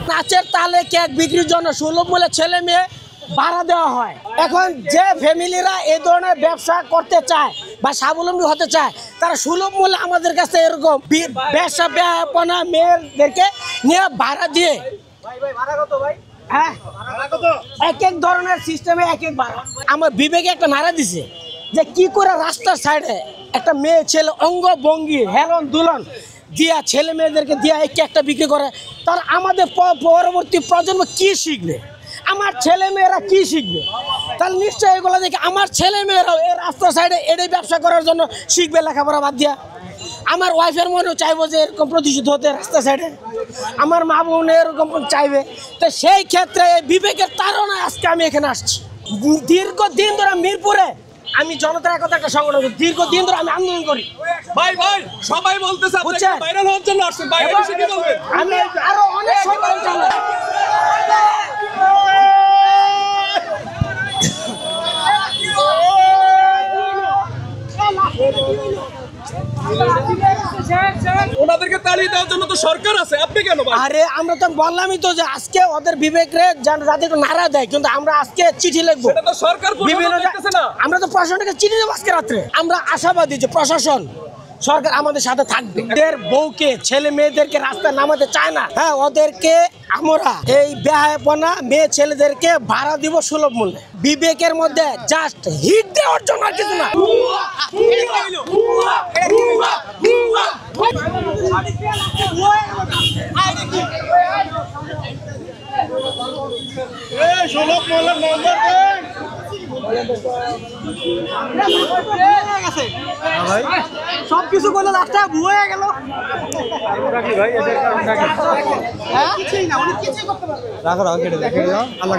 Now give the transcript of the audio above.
নাচের তালে কেক বিক্রির জন্য সুলভ মূল্যে ছেলে মেয়ে ভাড়া দেওয়া হয়। এখন যে ফ্যামিলিরা এই ধরনের ব্যবসা করতে চায় বা স্বাবলম্বী হতে চায়, তারা সুলভ মূল্যে আমাদের কাছে এরকম ব্যবসা ব্যাপনা মেয়েদেরকে নিয়ে ভাড়া দিয়ে, হ্যাঁ এক এক ধরনের সিস্টেমে এক এক ভাড়া। আমার বিবেকে একটা নাড়া দিছে যে কি করে রাস্তার সাইডে একটা মেয়ে ছেলে অঙ্গ ভঙ্গি হেলন দুলন দিয়া ছেলে মেয়েদেরকে দিয়া এই কেকটা বিক্রি করে, তার আমাদের পরবর্তী প্রজন্ম কি শিখবে, আমার ছেলে মেয়েরা কি শিখবে? তাহলে নিশ্চয়ই এগুলো দেখে আমার ছেলে মেয়েরাও এই রাস্তার সাইডে এটাই ব্যবসা করার জন্য শিখবে লেখাপড়া বাদ দিয়া। আমার ওয়াইফের মনেও চাইবো যে এরকম প্রতিষ্ঠিত হতে রাস্তার সাইডে, আমার মা বোন এরকম চাইবে। তো সেই ক্ষেত্রে বিবেকের তাড়নায় আজকে আমি এখানে আসছি। দীর্ঘদিন ধরে মিরপুরে আমি জনতার একতা একটা সংগঠন, দীর্ঘদিন ধরে আমি আন্দোলন করি। ভাই ভাই সবাই বলতেছে আপনি ভাইরাল হওয়ার জন্য আসছেন, ভাই এই বিষয়ে কি বলবেন? আমি আরো অনেক সংগঠন চালাই। ওনাদেরকে তাড়িয়ে দেওয়ার জন্য তো সরকার আছে, আপনি কেন? আরে আমরা তো বললামই তো যে আজকে ওদের বিবেকরে যাতে একটু নাড়া দেয়, কিন্তু আমরা আজকে চিঠি লিখবো। সেটা তো সরকার বিভিন্ন না, আমরা তো প্রশাসনকে চিঠি দেবো আজকে রাত্রে। আমরা আশাবাদী যে প্রশাসন সরকার আমাদের সাথে থাকবে। ওদের বউকে ছেলে মেয়েদেরকে রাস্তায় নামাতে চায় না, হ্যাঁ ওদেরকে আমরা এই বেহায়াপনা মেয়ে ছেলেদেরকে ভাড়া দিব সুলভ মূল্যে। বিবেকের মধ্যে জাস্ট হিট দেওয়ার জন্য আর কিছু না। সুলভ মূল্যের নম্বর সবকিছু করলে লাস্টে ভুয়ে গেল। রাখো কেটে দাও আল্লাহ